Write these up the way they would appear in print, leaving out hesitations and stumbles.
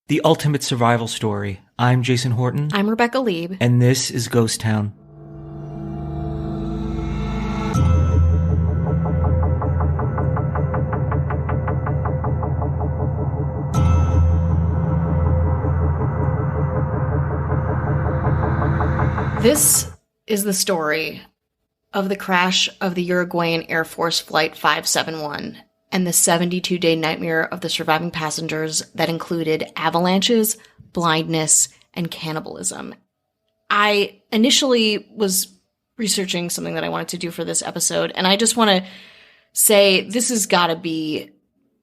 The ultimate survival story. I'm Jason Horton. I'm Rebecca Lieb. And this is Ghost Town. This is the story of the crash of the Uruguayan Air Force Flight 571 and the 72-day nightmare of the surviving passengers that included avalanches, blindness, and cannibalism. I initially was researching something that I wanted to do for this episode, and I just want to say this has got to be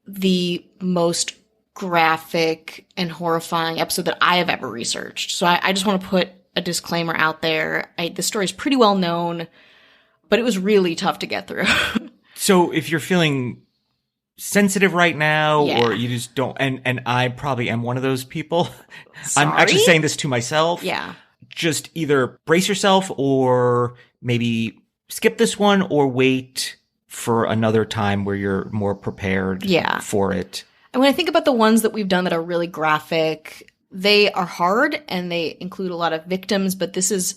the most graphic and horrifying episode that I have ever researched. So I just want to put a disclaimer out there. The story is pretty well known, but it was really tough to get through. So if you're feeling sensitive right now, Yeah. or you just don't, and I probably am one of those people. Sorry? I'm actually saying this to myself. Yeah. Just either brace yourself or maybe skip this one or wait for another time where you're more prepared for it. And when I think about the ones that we've done that are really graphic, they are hard and they include a lot of victims, but this is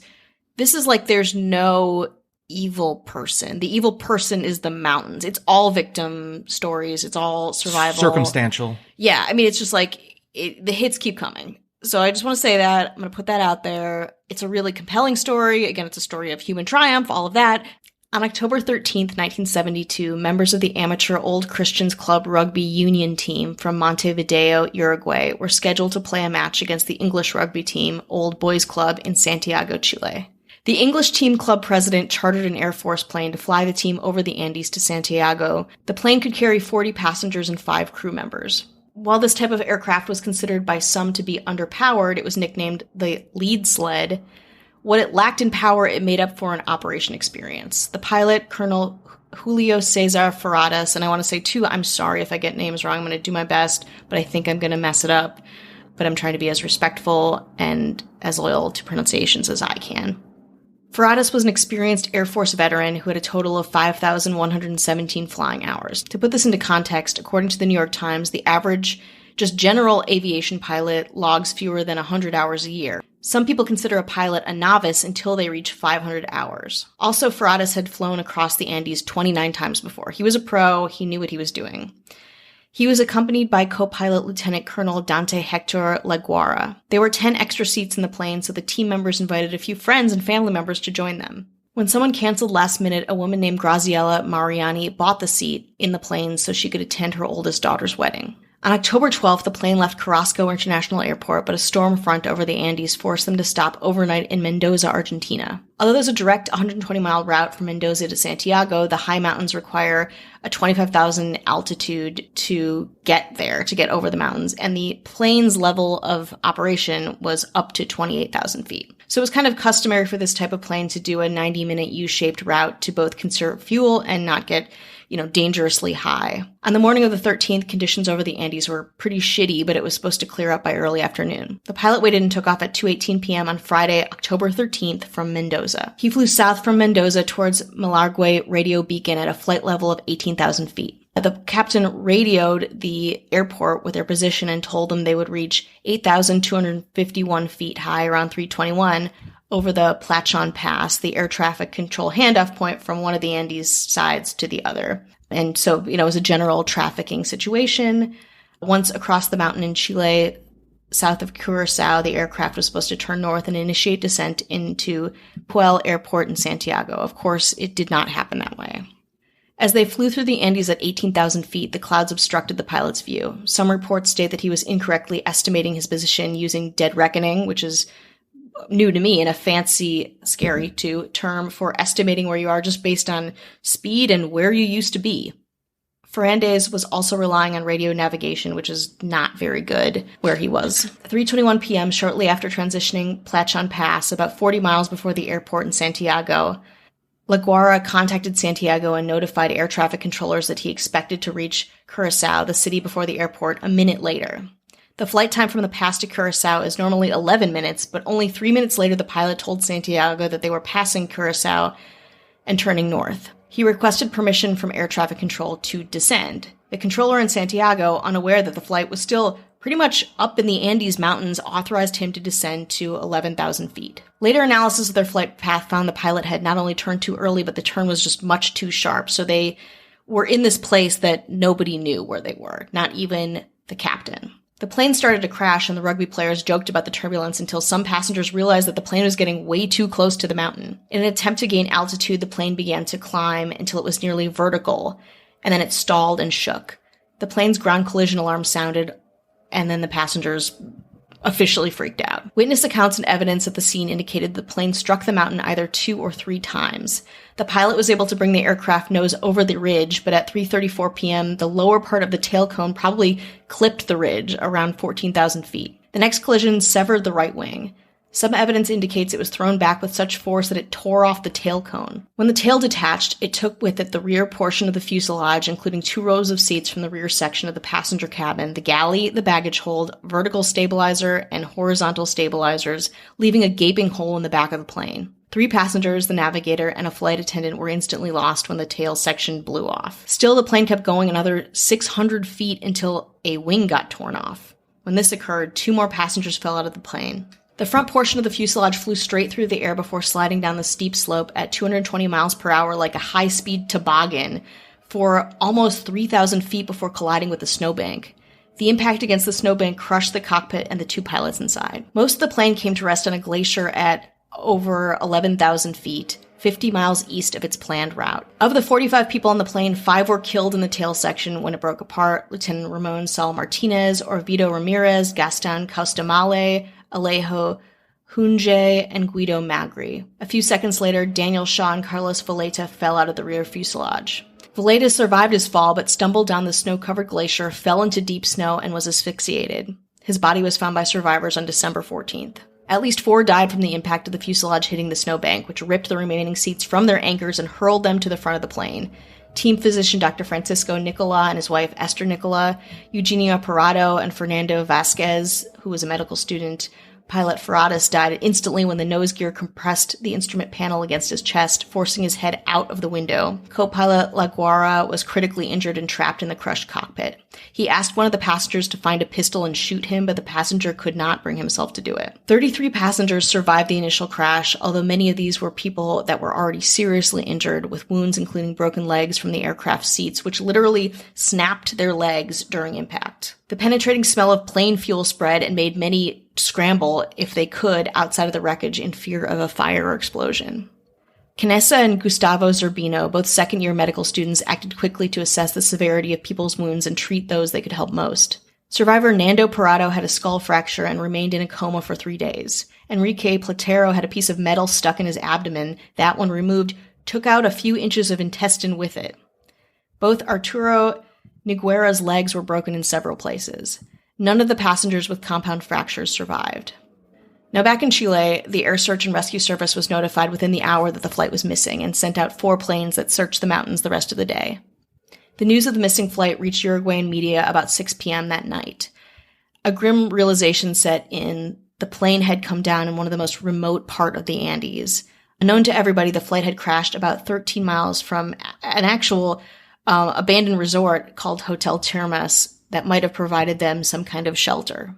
like there's no evil person. The evil person is the mountains. It's all victim stories. It's all survival. Circumstantial. Yeah. I mean, it's just like the hits keep coming. So I just want to say that. I'm going to put that out there. It's a really compelling story. Again, it's a story of human triumph, all of that. On October 13th, 1972, members of the amateur Old Christians Club rugby union team from Montevideo, Uruguay, were scheduled to play a match against the English rugby team, Old Boys Club, in Santiago, Chile. The English team club president chartered an Air Force plane to fly the team over the Andes to Santiago. The plane could carry 40 passengers and 5 crew members. While this type of aircraft was considered by some to be underpowered, it was nicknamed the lead sled. What it lacked in power, it made up for in operation experience. The pilot, Colonel Julio Cesar Ferradas, and I want to say too, I'm sorry if I get names wrong, I'm going to do my best, but I think I'm going to mess it up. But I'm trying to be as respectful and as loyal to pronunciations as I can. Ferradas was an experienced Air Force veteran who had a total of 5,117 flying hours. To put this into context, according to the New York Times, the average just general aviation pilot logs fewer than 100 hours a year. Some people consider a pilot a novice until they reach 500 hours. Also, Ferradas had flown across the Andes 29 times before. He was a pro. He knew what he was doing. He was accompanied by co-pilot Lieutenant Colonel Dante Hector Laguara. There were 10 extra seats in the plane, so the team members invited a few friends and family members to join them. When someone canceled last minute, a woman named Graziella Mariani bought the seat in the plane so she could attend her oldest daughter's wedding. On October 12th, the plane left Carrasco International Airport, but a storm front over the Andes forced them to stop overnight in Mendoza, Argentina. Although there's a direct 120-mile route from Mendoza to Santiago, the high mountains require a 25,000 altitude to get there, to get over the mountains, and the plane's level of operation was up to 28,000 feet. So it was kind of customary for this type of plane to do a 90-minute U-shaped route to both conserve fuel and not get dangerously high. On the morning of the 13th, conditions over the Andes were pretty shitty, but it was supposed to clear up by early afternoon. The pilot waited and took off at 2:18 p.m. on Friday, October 13th from Mendoza. He flew south from Mendoza towards Malargüe Radio Beacon at a flight level of 18,000 feet. The captain radioed the airport with their position and told them they would reach 8,251 feet high around 3:21 over the Plachon Pass, the air traffic control handoff point from one of the Andes sides to the other. And so, it was a general trafficking situation. Once across the mountain in Chile, south of Curacao, the aircraft was supposed to turn north and initiate descent into Puel Airport in Santiago. Of course, it did not happen that way. As they flew through the Andes at 18,000 feet, the clouds obstructed the pilot's view. Some reports state that he was incorrectly estimating his position using dead reckoning, which is new to me and a fancy, scary too, term for estimating where you are just based on speed and where you used to be. Fernández was also relying on radio navigation, which is not very good where he was. At 3:21 p.m., shortly after transitioning Plachon Pass, about 40 miles before the airport in Santiago, Laguara contacted Santiago and notified air traffic controllers that he expected to reach Curacao, the city before the airport, a minute later. The flight time from the pass to Curacao is normally 11 minutes, but only 3 minutes later the pilot told Santiago that they were passing Curacao and turning north. He requested permission from air traffic control to descend. The controller in Santiago, unaware that the flight was still pretty much up in the Andes Mountains, authorized him to descend to 11,000 feet. Later analysis of their flight path found the pilot had not only turned too early, but the turn was just much too sharp. So they were in this place that nobody knew where they were, not even the captain. The plane started to crash, and the rugby players joked about the turbulence until some passengers realized that the plane was getting way too close to the mountain. In an attempt to gain altitude, the plane began to climb until it was nearly vertical, and then it stalled and shook. The plane's ground collision alarm sounded, and then the passengers officially freaked out. Witness accounts and evidence at the scene indicated the plane struck the mountain either 2 or 3 times. The pilot was able to bring the aircraft nose over the ridge, but at 3:34 p.m., the lower part of the tail cone probably clipped the ridge around 14,000 feet. The next collision severed the right wing. Some evidence indicates it was thrown back with such force that it tore off the tail cone. When the tail detached, it took with it the rear portion of the fuselage, including 2 rows of seats from the rear section of the passenger cabin, the galley, the baggage hold, vertical stabilizer, and horizontal stabilizers, leaving a gaping hole in the back of the plane. 3 passengers, the navigator, and a flight attendant were instantly lost when the tail section blew off. Still, the plane kept going another 600 feet until a wing got torn off. When this occurred, 2 more passengers fell out of the plane. The front portion of the fuselage flew straight through the air before sliding down the steep slope at 220 miles per hour like a high-speed toboggan for almost 3,000 feet before colliding with the snowbank. The impact against the snowbank crushed the cockpit and the 2 pilots inside. Most of the plane came to rest on a glacier at over 11,000 feet, 50 miles east of its planned route. Of the 45 people on the plane, 5 were killed in the tail section when it broke apart: Lieutenant Ramon Sal Martinez, Orvido Ramirez, Gaston Costamale, Alejo Hunje, and Guido Magri. A few seconds later, Daniel Shaw and Carlos Valeta fell out of the rear fuselage. Valeta survived his fall, but stumbled down the snow-covered glacier, fell into deep snow, and was asphyxiated. His body was found by survivors on December 14th. At least 4 died from the impact of the fuselage hitting the snowbank, which ripped the remaining seats from their anchors and hurled them to the front of the plane. Team physician Dr. Francisco Nicola and his wife Esther Nicola, Eugenio Parado, and Fernando Vasquez, who was a medical student. Pilot Ferradas died instantly when the nose gear compressed the instrument panel against his chest, forcing his head out of the window. Co-pilot La Guara was critically injured and trapped in the crushed cockpit. He asked one of the passengers to find a pistol and shoot him, but the passenger could not bring himself to do it. 33 passengers survived the initial crash, although many of these were people that were already seriously injured, with wounds including broken legs from the aircraft seats, which literally snapped their legs during impact. The penetrating smell of plane fuel spread and made many scramble, if they could, outside of the wreckage in fear of a fire or explosion. Canessa and Gustavo Zerbino, both second-year medical students, acted quickly to assess the severity of people's wounds and treat those they could help most. Survivor Nando Parado had a skull fracture and remained in a coma for 3 days. Enrique Platero had a piece of metal stuck in his abdomen that, when removed, took out a few inches of intestine with it. Both Arturo Niguera's legs were broken in several places. None of the passengers with compound fractures survived. Now back in Chile, the Air Search and Rescue Service was notified within the hour that the flight was missing and sent out 4 planes that searched the mountains the rest of the day. The news of the missing flight reached Uruguayan media about 6 p.m. that night. A grim realization set in. The plane had come down in one of the most remote part of the Andes. Unknown to everybody, the flight had crashed about 13 miles from an actual abandoned resort called Hotel Termas that might have provided them some kind of shelter.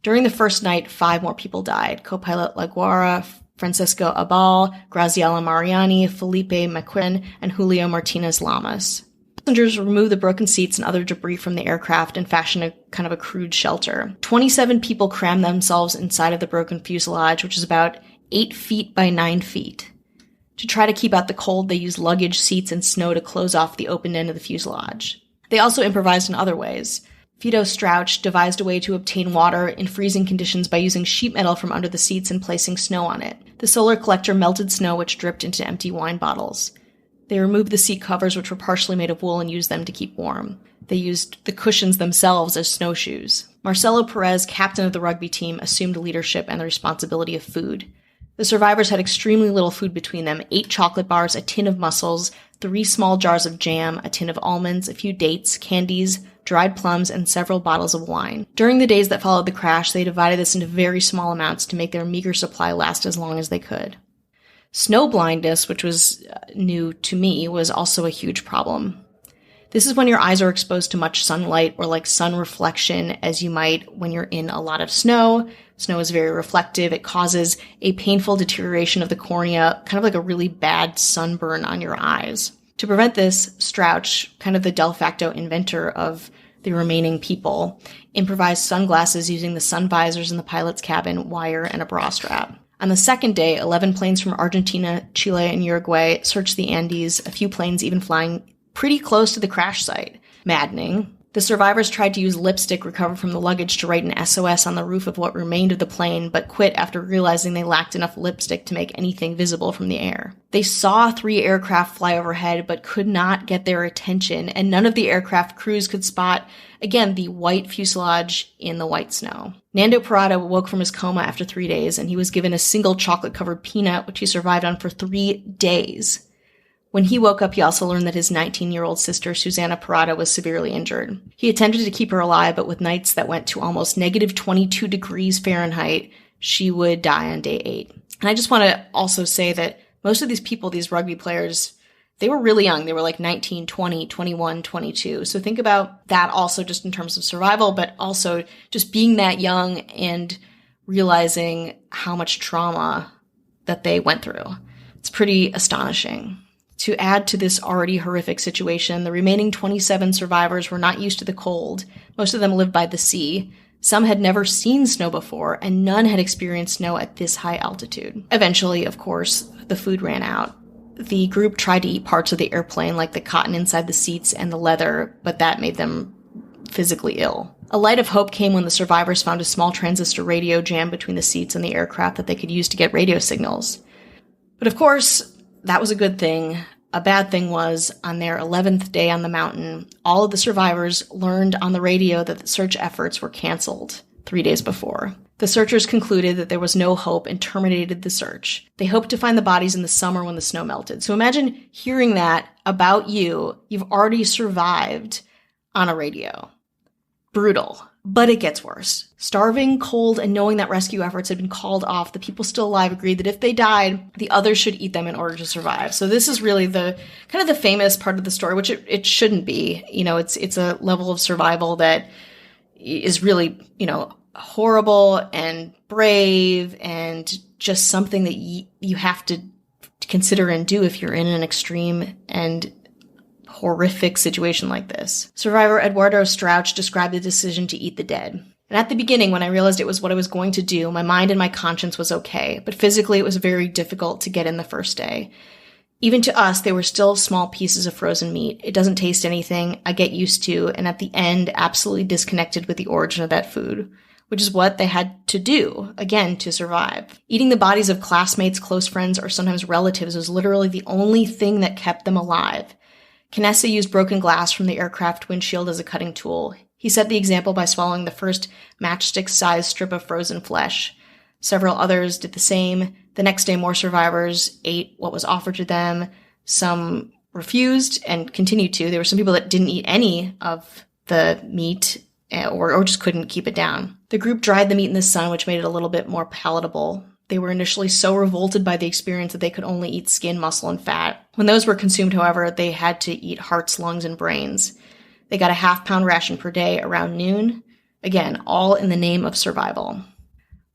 During the first night, 5 more people died: co-pilot La Guara, Francisco Abal, Graziella Mariani, Felipe Maquin, and Julio Martinez Lamas. Passengers removed the broken seats and other debris from the aircraft and fashioned a kind of a crude shelter. 27 people crammed themselves inside of the broken fuselage, which is about 8 feet by 9 feet. To try to keep out the cold, they used luggage, seats, and snow to close off the open end of the fuselage. They also improvised in other ways. Fido Strauch devised a way to obtain water in freezing conditions by using sheet metal from under the seats and placing snow on it. The solar collector melted snow which dripped into empty wine bottles. They removed the seat covers, which were partially made of wool, and used them to keep warm. They used the cushions themselves as snowshoes. Marcelo Perez, captain of the rugby team, assumed leadership and the responsibility of food. The survivors had extremely little food between them: 8 chocolate bars, a tin of mussels, 3 small jars of jam, a tin of almonds, a few dates, candies, dried plums, and several bottles of wine. During the days that followed the crash, they divided this into very small amounts to make their meager supply last as long as they could. Snow blindness, which was new to me, was also a huge problem. This is when your eyes are exposed to much sunlight or like sun reflection as you might when you're in a lot of snow. Snow is very reflective. It causes a painful deterioration of the cornea, kind of like a really bad sunburn on your eyes. To prevent this, Strauch, kind of the de facto inventor of the remaining people, improvised sunglasses using the sun visors in the pilot's cabin, wire, and a bra strap. On the second day, 11 planes from Argentina, Chile, and Uruguay searched the Andes, a few planes even flying pretty close to the crash site. Maddening. The survivors tried to use lipstick recovered from the luggage to write an SOS on the roof of what remained of the plane, but quit after realizing they lacked enough lipstick to make anything visible from the air. They saw 3 aircraft fly overhead, but could not get their attention, and none of the aircraft crews could spot, again, the white fuselage in the white snow. Nando Parada woke from his coma after 3 days, and he was given a single chocolate-covered peanut, which he survived on for 3 days. When he woke up, he also learned that his 19-year-old sister, Susanna Parada, was severely injured. He attempted to keep her alive, but with nights that went to almost negative 22 degrees Fahrenheit, she would die on day 8. And I just want to also say that most of these people, these rugby players, they were really young. They were like 19, 20, 21, 22. So think about that also just in terms of survival, but also just being that young and realizing how much trauma that they went through. It's pretty astonishing. To add to this already horrific situation, the remaining 27 survivors were not used to the cold. Most of them lived by the sea. Some had never seen snow before, and none had experienced snow at this high altitude. Eventually, of course, the food ran out. The group tried to eat parts of the airplane, like the cotton inside the seats and the leather, but that made them physically ill. A light of hope came when the survivors found a small transistor radio jammed between the seats and the aircraft that they could use to get radio signals. But of course, that was a good thing. A bad thing was, on their 11th day on the mountain, all of the survivors learned on the radio that the search efforts were canceled 3 days before. The searchers concluded that there was no hope and terminated the search. They hoped to find the bodies in the summer when the snow melted. So imagine hearing that about you. You've already survived on a radio. Brutal. But it gets worse. Starving, cold, and knowing that rescue efforts had been called off, the people still alive agreed that if they died, the others should eat them in order to survive. So this is really the kind of the famous part of the story, which it shouldn't be. You know, it's a level of survival that is really, horrible and brave and just something that you have to consider and do if you're in an extreme and horrific situation like this. Survivor Eduardo Strauch described the decision to eat the dead. And at the beginning, when I realized it was what I was going to do, my mind and my conscience was okay, but physically it was very difficult to get in the first day. Even to us, they were still small pieces of frozen meat. It doesn't taste anything, I get used to, and at the end, absolutely disconnected with the origin of that food, which is what they had to do, again, to survive. Eating the bodies of classmates, close friends, or sometimes relatives was literally the only thing that kept them alive. Canessa used broken glass from the aircraft windshield as a cutting tool. He set the example by swallowing the first matchstick-sized strip of frozen flesh. Several others did the same. The next day, more survivors ate what was offered to them. Some refused and continued to. There were some people that didn't eat any of the meat or just couldn't keep it down. The group dried the meat in the sun, which made it a little bit more palatable. They were initially so revolted by the experience that they could only eat skin, muscle, and fat. When those were consumed, however, they had to eat hearts, lungs, and brains. They got a half-pound ration per day around noon. Again, all in the name of survival.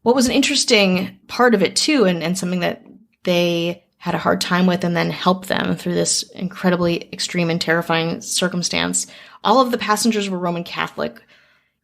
What was an interesting part of it, too, and something that they had a hard time with and then helped them through this incredibly extreme and terrifying circumstance, all of the passengers were Roman Catholic.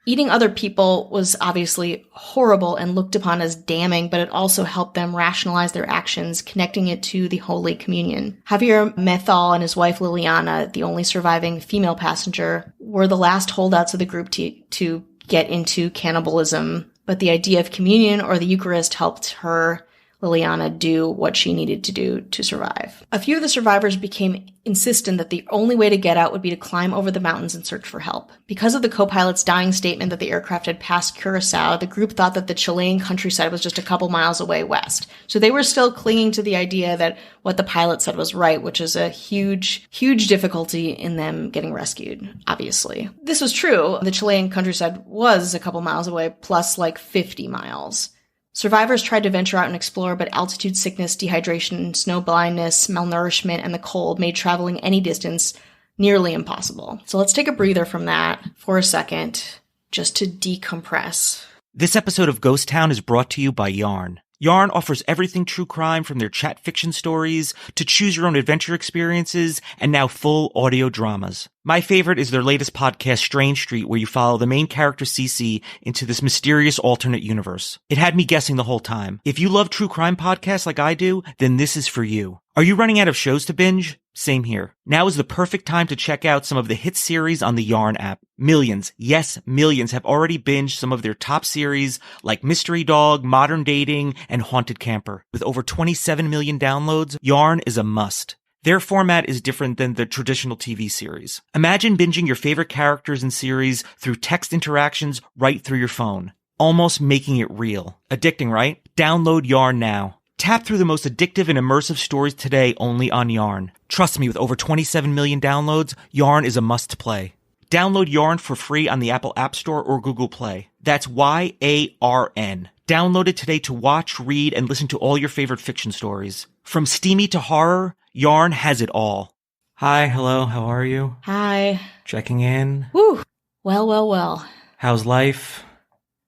Eating other people was obviously horrible and looked upon as damning, but it also helped them rationalize their actions, connecting it to the Holy Communion. Javier Methal and his wife Liliana, the only surviving female passenger, were the last holdouts of the group to get into cannibalism, but the idea of communion or the Eucharist helped her, Liliana, do what she needed to do to survive. A few of the survivors became insistent that the only way to get out would be to climb over the mountains and search for help. Because of the co-pilot's dying statement that the aircraft had passed Curacao, the group thought that the Chilean countryside was just a couple miles away west. So they were still clinging to the idea that what the pilot said was right, which is a huge, huge difficulty in them getting rescued, obviously. This was true. The Chilean countryside was a couple miles away, plus like 50 miles. Survivors tried to venture out and explore, but altitude sickness, dehydration, snow blindness, malnourishment, and the cold made traveling any distance nearly impossible. So let's take a breather from that for a second, just to decompress. This episode of Ghost Town is brought to you by Yarn. Yarn offers everything true crime, from their chat fiction stories to choose your own adventure experiences and now full audio dramas. My favorite is their latest podcast, Strange Street, where you follow the main character Cece into this mysterious alternate universe. It had me guessing the whole time. If you love true crime podcasts like I do, then this is for you. Are you running out of shows to binge? Same here. Now is the perfect time to check out some of the hit series on the Yarn app. Millions, yes, millions have already binged some of their top series like Mystery Dog, Modern Dating, and Haunted Camper. With over 27 million downloads, Yarn is a must. Their format is different than the traditional TV series. Imagine binging your favorite characters and series through text interactions right through your phone, almost making it real. Addicting, right? Download Yarn now. Tap through the most addictive and immersive stories today only on Yarn. Trust me, with over 27 million downloads, Yarn is a must-play. Download Yarn for free on the Apple App Store or Google Play. That's YARN. Download it today to watch, read, and listen to all your favorite fiction stories. From steamy to horror, Yarn has it all. Hi, hello, how are you? Hi. Checking in. Woo. Well. How's life?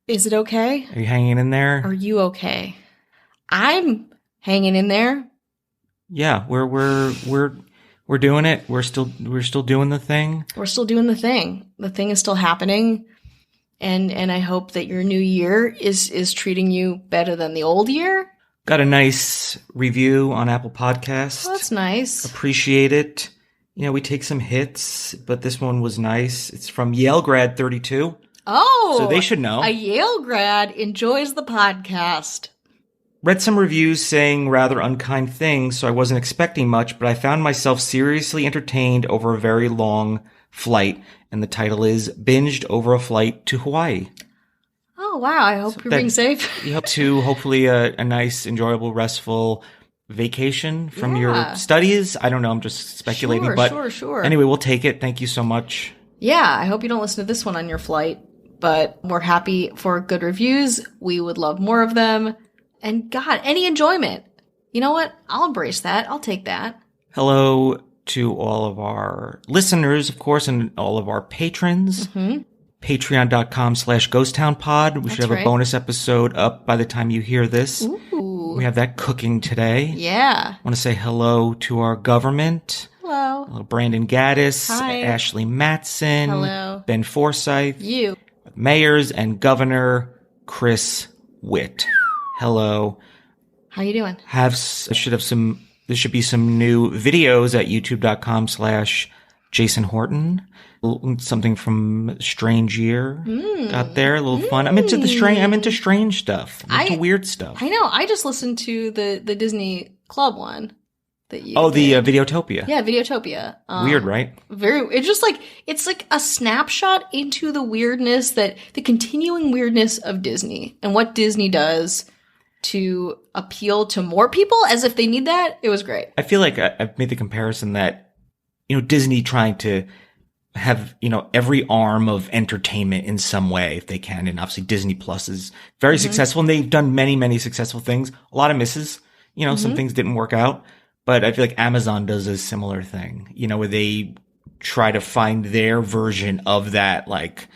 Is it okay? Are you hanging in there? Are you okay? I'm hanging in there. Yeah, we're doing it. We're still doing the thing. We're still doing the thing. The thing is still happening. And I hope that your new year is treating you better than the old year. Got a nice review on Apple Podcasts. Oh, that's nice. Appreciate it. You know, we take some hits, but this one was nice. It's from Yale Grad 32. Oh. So they should know. A Yale grad enjoys the podcast. Read some reviews saying rather unkind things, so I wasn't expecting much, but I found myself seriously entertained over a very long flight, and the title is Binged Over a Flight to Hawaii. Oh, wow. I hope you're being safe. You hope to hopefully a nice, enjoyable, restful vacation from your studies. I don't know. I'm just speculating. Sure. Anyway, we'll take it. Thank you so much. Yeah, I hope you don't listen to this one on your flight, but we're happy for good reviews. We would love more of them. And God, any enjoyment. You know what? I'll embrace that. I'll take that. Hello to all of our listeners, of course, and all of our patrons. Mm-hmm. Patreon.com/ghosttownpod. We should have a bonus episode up by the time you hear this. Ooh. We have that cooking today. Yeah. I want to say hello to our government. Hello. Brandon Gaddis. Hi. Ashley Matson. Hello. Ben Forsyth. You. Mayors and Governor Chris Witt. Hello. How you doing? There should be some new videos at youtube.com/Jason Horton. Something from Strange Year out there. A little fun. I'm into strange stuff. I'm into weird stuff. I know. I just listened to the Disney Club one that you did. The Videotopia. Yeah, Videotopia. Weird, right? It's just like, it's like a snapshot into the weirdness, the continuing weirdness of Disney and what Disney does to appeal to more people as if they need that. It was great. I feel like I've made the comparison that, Disney trying to have, every arm of entertainment in some way if they can. And obviously Disney Plus is very successful, and they've done many, many successful things. A lot of misses, some things didn't work out, but I feel like Amazon does a similar thing, where they try to find their version of that, like,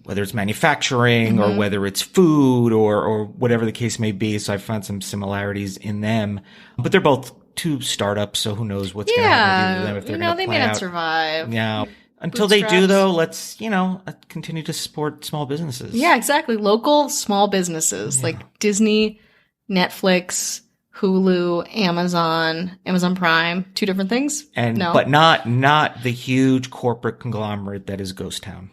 whether it's manufacturing or whether it's food or whatever the case may be. So I found some similarities in them, but they're both two startups. So who knows what's going to happen to them if they're going to they play may not out. survive. Yeah. Until they do, though, let's, continue to support small businesses. Yeah, exactly. Local small businesses like Disney, Netflix, Hulu, Amazon Prime, two different things. But not the huge corporate conglomerate that is Ghost Town.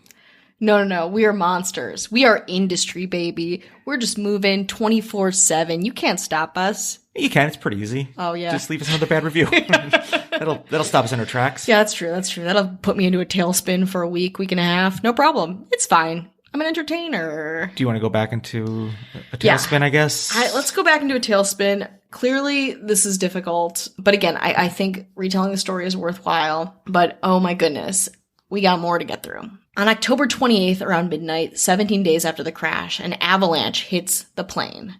No. We are monsters. We are industry, baby. We're just moving 24/7. You can't stop us. You can. It's pretty easy. Oh, yeah. Just leave us another bad review. That'll stop us in our tracks. Yeah, that's true. That'll put me into a tailspin for a week and a half. No problem. It's fine. I'm an entertainer. Do you want to go back into a tailspin, I guess? Let's go back into a tailspin. Clearly, this is difficult. But again, I think retelling the story is worthwhile. But oh my goodness, we got more to get through. On October 28th, around midnight, 17 days after the crash, an avalanche hits the plane.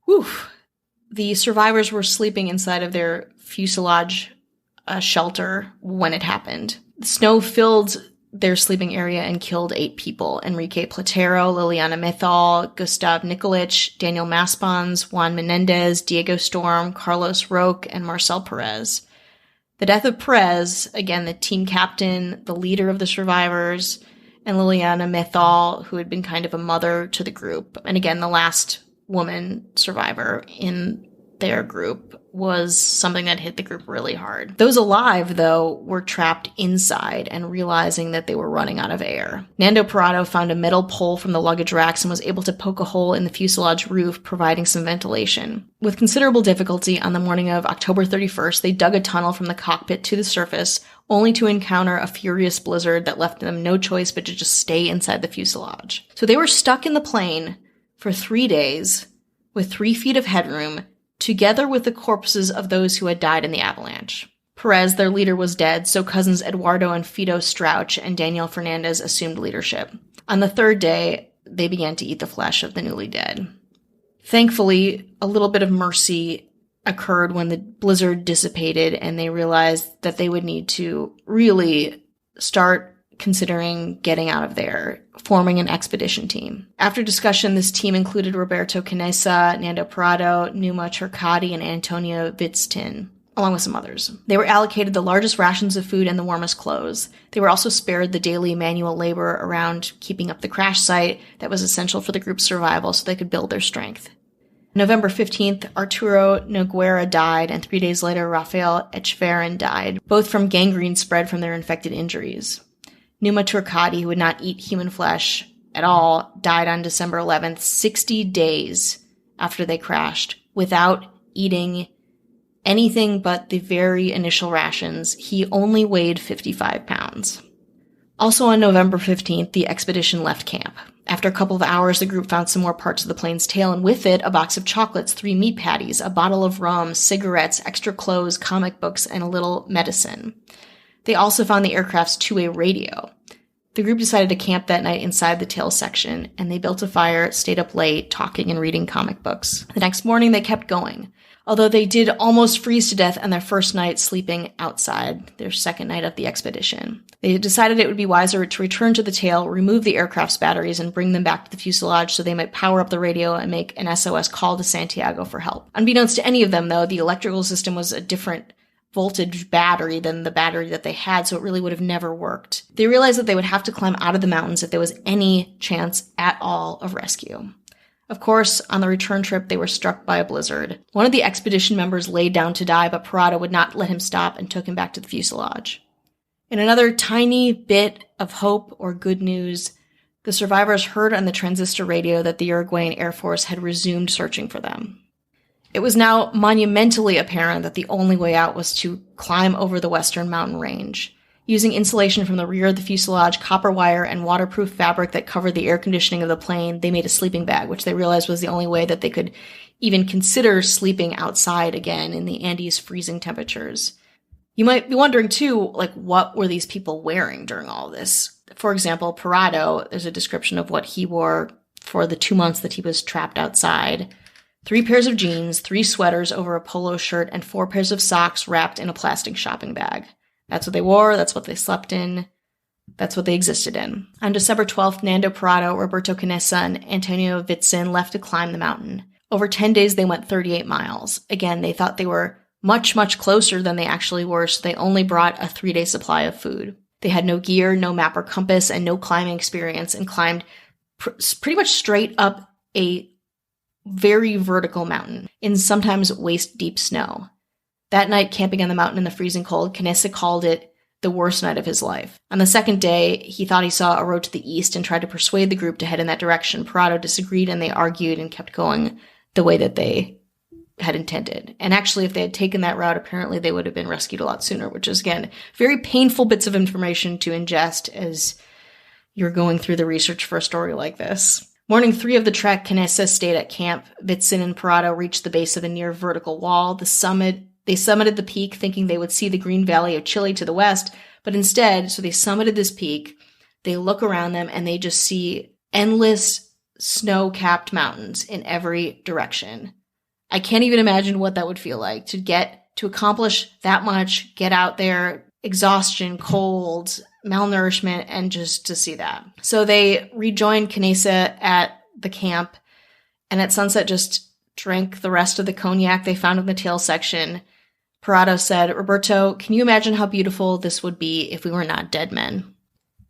Whew. The survivors were sleeping inside of their fuselage shelter when it happened. The snow filled their sleeping area and killed 8 people: Enrique Platero, Liliana Methal, Gustav Nikolic, Daniel Maspons, Juan Menendez, Diego Storm, Carlos Roque, and Marcel Perez. The death of Perez, again, the team captain, the leader of the survivors, and Liliana Methal, who had been kind of a mother to the group, and again, the last woman survivor in their group, was something that hit the group really hard. Those alive, though, were trapped inside and realizing that they were running out of air. Nando Parado found a metal pole from the luggage racks and was able to poke a hole in the fuselage roof, providing some ventilation. With considerable difficulty, on the morning of October 31st, they dug a tunnel from the cockpit to the surface, only to encounter a furious blizzard that left them no choice but to just stay inside the fuselage. So they were stuck in the plane for 3 days with 3 feet of headroom, together with the corpses of those who had died in the avalanche. Perez, their leader, was dead, so cousins Eduardo and Fido Strauch and Daniel Fernandez assumed leadership. On the 3rd day, they began to eat the flesh of the newly dead. Thankfully, a little bit of mercy occurred when the blizzard dissipated and they realized that they would need to really start considering getting out of there, forming an expedition team. After discussion, this team included Roberto Canessa, Nando Parado, Numa Turcati, and Antonio Vitztin, along with some others. They were allocated the largest rations of food and the warmest clothes. They were also spared the daily manual labor around keeping up the crash site that was essential for the group's survival so they could build their strength. November 15th, Arturo Noguera died, and 3 days later, Rafael Echeverren died, both from gangrene spread from their infected injuries. Numa Turcati, who would not eat human flesh at all, died on December 11th, 60 days after they crashed, without eating anything but the very initial rations. He only weighed 55 pounds. Also on November 15th, the expedition left camp. After a couple of hours, the group found some more parts of the plane's tail, and with it, a box of chocolates, 3 meat patties, a bottle of rum, cigarettes, extra clothes, comic books, and a little medicine. They also found the aircraft's 2-way radio. The group decided to camp that night inside the tail section, and they built a fire, stayed up late, talking and reading comic books. The next morning, they kept going, although they did almost freeze to death on their first night sleeping outside, their second night of the expedition. They decided it would be wiser to return to the tail, remove the aircraft's batteries, and bring them back to the fuselage so they might power up the radio and make an SOS call to Santiago for help. Unbeknownst to any of them, though, the electrical system was a different voltage battery than the battery that they had, so it really would have never worked. They realized that they would have to climb out of the mountains if there was any chance at all of rescue. Of course, on the return trip, they were struck by a blizzard. One of the expedition members laid down to die, but Parado would not let him stop and took him back to the fuselage. In another tiny bit of hope or good news, the survivors heard on the transistor radio that the Uruguayan Air Force had resumed searching for them. It was now monumentally apparent that the only way out was to climb over the western mountain range. Using insulation from the rear of the fuselage, copper wire, and waterproof fabric that covered the air conditioning of the plane, they made a sleeping bag, which they realized was the only way that they could even consider sleeping outside again in the Andes freezing temperatures. You might be wondering, too, what were these people wearing during all this? For example, Parado, there's a description of what he wore for the 2 months that he was trapped outside. 3 pairs of jeans, 3 sweaters over a polo shirt, and 4 pairs of socks wrapped in a plastic shopping bag. That's what they wore, that's what they slept in, that's what they existed in. On December 12th, Nando Parado, Roberto Canessa, and Antonio Vitzin left to climb the mountain. Over 10 days, they went 38 miles. Again, they thought they were much, much closer than they actually were, so they only brought a 3-day supply of food. They had no gear, no map or compass, and no climbing experience, and climbed pretty much straight up a very vertical mountain in sometimes waist-deep snow. That night, camping on the mountain in the freezing cold, Canessa called it the worst night of his life. On the second day, he thought he saw a road to the east and tried to persuade the group to head in that direction. Parado disagreed, and they argued and kept going the way that they had intended. And actually, if they had taken that route, apparently they would have been rescued a lot sooner, which is, again, very painful bits of information to ingest as you're going through the research for a story like this. Morning 3 of the trek, Canessa stayed at camp. Vitzin and Parado reached the base of the near vertical wall. They summited the peak thinking they would see the green valley of Chile to the west, but instead, so they summited this peak, they look around them and they just see endless snow-capped mountains in every direction. I can't even imagine what that would feel like to accomplish that much, get out there, exhaustion, cold, malnourishment, and just to see that. So they rejoined Canessa at the camp, and at sunset just drank the rest of the cognac they found in the tail section. Parado said, "Roberto, can you imagine how beautiful this would be if we were not dead men?"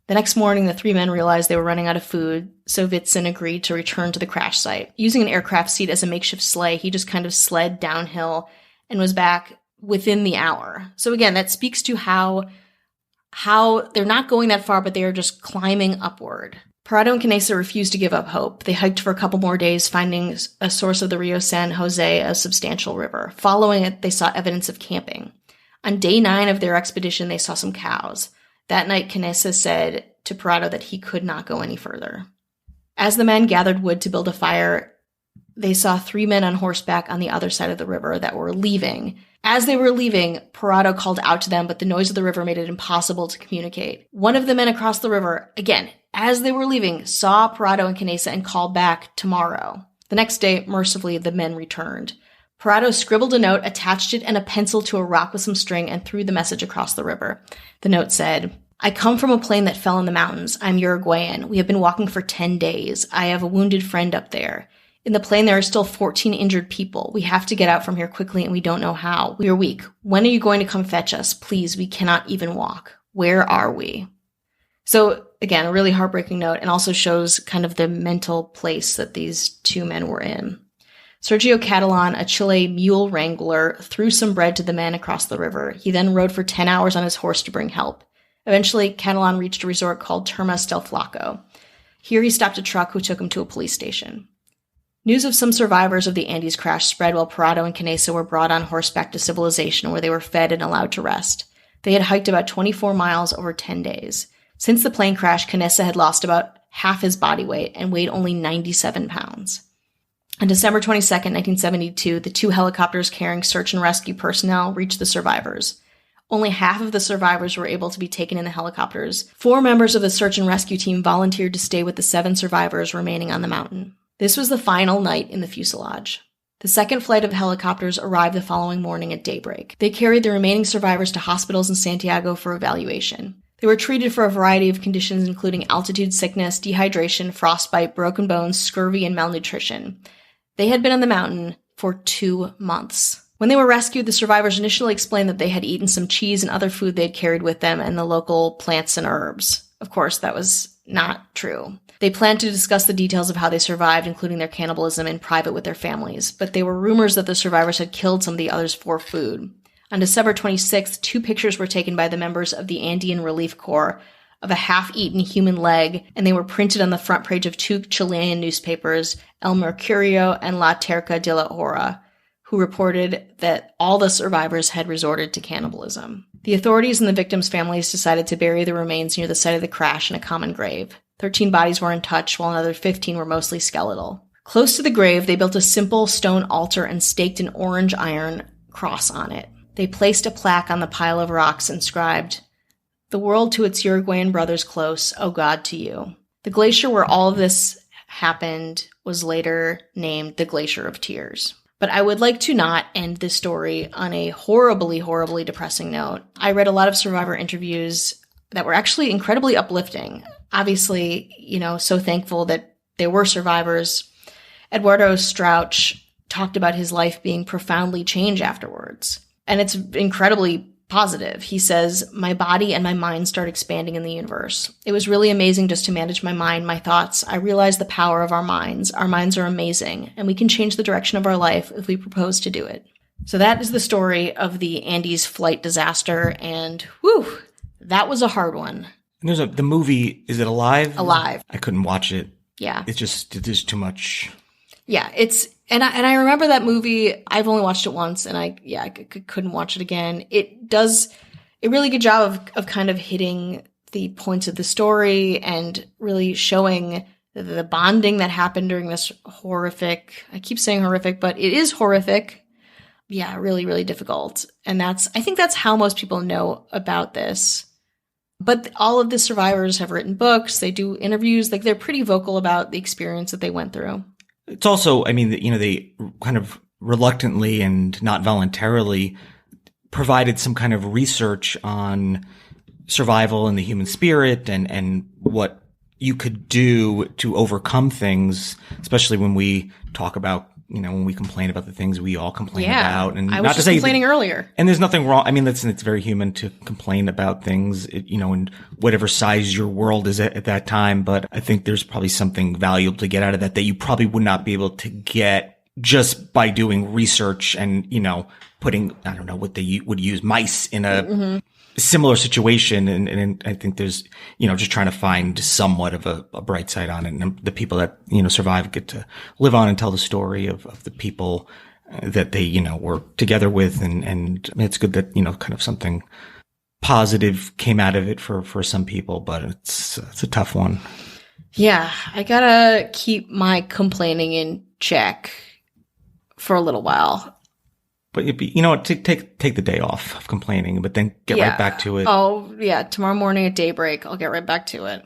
The next morning, the three men realized they were running out of food, so Vitsin agreed to return to the crash site. Using an aircraft seat as a makeshift sleigh, he just kind of slid downhill and was back within the hour. So again, that speaks to how they're not going that far, but they are just climbing upward. Parado and Canessa refused to give up hope. They hiked for a couple more days, finding a source of the Rio San Jose, a substantial river. Following it, they saw evidence of camping. On day 9 of their expedition, they saw some cows. That night, Canessa said to Parado that he could not go any further. As the men gathered wood to build a fire, they saw 3 men on horseback on the other side of the river that were leaving. As they were leaving, Parado called out to them, but the noise of the river made it impossible to communicate. One of the men across the river, again, as they were leaving, saw Parado and Canessa and called back tomorrow. The next day, mercifully, the men returned. Parado scribbled a note, attached it and a pencil to a rock with some string, and threw the message across the river. The note said, "I come from a plane that fell in the mountains. I'm Uruguayan. We have been walking for 10 days. I have a wounded friend up there. In the plane, there are still 14 injured people. We have to get out from here quickly, and we don't know how. We are weak. When are you going to come fetch us? Please, we cannot even walk. Where are we?" So, again, a really heartbreaking note, and also shows kind of the mental place that these 2 men were in. Sergio Catalan, a Chile mule wrangler, threw some bread to the men across the river. He then rode for 10 hours on his horse to bring help. Eventually, Catalan reached a resort called Termas del Flaco. Here he stopped a truck who took him to a police station. News of some survivors of the Andes crash spread while Parado and Canessa were brought on horseback to civilization, where they were fed and allowed to rest. They had hiked about 24 miles over 10 days. Since the plane crash, Canessa had lost about half his body weight and weighed only 97 pounds. On December 22nd, 1972, the 2 helicopters carrying search and rescue personnel reached the survivors. Only half of the survivors were able to be taken in the helicopters. 4 members of the search and rescue team volunteered to stay with the 7 survivors remaining on the mountain. This was the final night in the fuselage. The second flight of helicopters arrived the following morning at daybreak. They carried the remaining survivors to hospitals in Santiago for evaluation. They were treated for a variety of conditions, including altitude sickness, dehydration, frostbite, broken bones, scurvy, and malnutrition. They had been on the mountain for 2 months. When they were rescued, the survivors initially explained that they had eaten some cheese and other food they had carried with them and the local plants and herbs. Of course, that was not true. They planned to discuss the details of how they survived, including their cannibalism, in private with their families, but there were rumors that the survivors had killed some of the others for food. On December 26th, 2 pictures were taken by the members of the Andean Relief Corps of a half-eaten human leg, and they were printed on the front page of 2 Chilean newspapers, El Mercurio and La Terca de la Hora, who reported that all the survivors had resorted to cannibalism. The authorities and the victims' families decided to bury the remains near the site of the crash in a common grave. 13 bodies were untouched, while another 15 were mostly skeletal. Close to the grave, they built a simple stone altar and staked an orange iron cross on it. They placed a plaque on the pile of rocks inscribed, "The world to its Uruguayan brothers close, O God to you." The glacier where all of this happened was later named the Glacier of Tears. But I would like to not end this story on a horribly, horribly depressing note. I read a lot of survivor interviews that were actually incredibly uplifting. Obviously, so thankful that there were survivors. Eduardo Strauch talked about his life being profoundly changed afterwards. And it's incredibly positive. He says, "My body and my mind start expanding in the universe. It was really amazing just to manage my mind, my thoughts. I realized the power of our minds. Our minds are amazing, and we can change the direction of our life if we propose to do it." So that is the story of the Andes flight disaster, and whew, that was a hard one. And there's the movie, is it Alive? Alive. I couldn't watch it. Yeah. It's just too much. Yeah, and I remember that movie. I've only watched it once, and I couldn't watch it again. It does a really good job of kind of hitting the points of the story and really showing the bonding that happened during this horrific, I keep saying horrific, but it is horrific. Yeah, really, really difficult. And I think that's how most people know about this. But all of the survivors have written books. They do interviews. Like, they're pretty vocal about the experience that they went through. It's also, they kind of reluctantly and not voluntarily provided some kind of research on survival and the human spirit and what you could do to overcome things, especially when we talk about, when we complain about the things we all complain about. And I was just complaining earlier. And there's nothing wrong. I mean, it's very human to complain about things, in whatever size your world is at that time. But I think there's probably something valuable to get out of that you probably would not be able to get just by doing research and, putting, I don't know, what they would use, mice in a similar situation. And I think there's, just trying to find somewhat of a bright side on it. And the people that, survive get to live on and tell the story of the people that they, were together with. And it's good that, kind of something positive came out of it for some people, but it's a tough one. Yeah. I gotta keep my complaining in check for a little while. But take the day off of complaining, but then get right back to it. Oh, yeah. Tomorrow morning at daybreak, I'll get right back to it.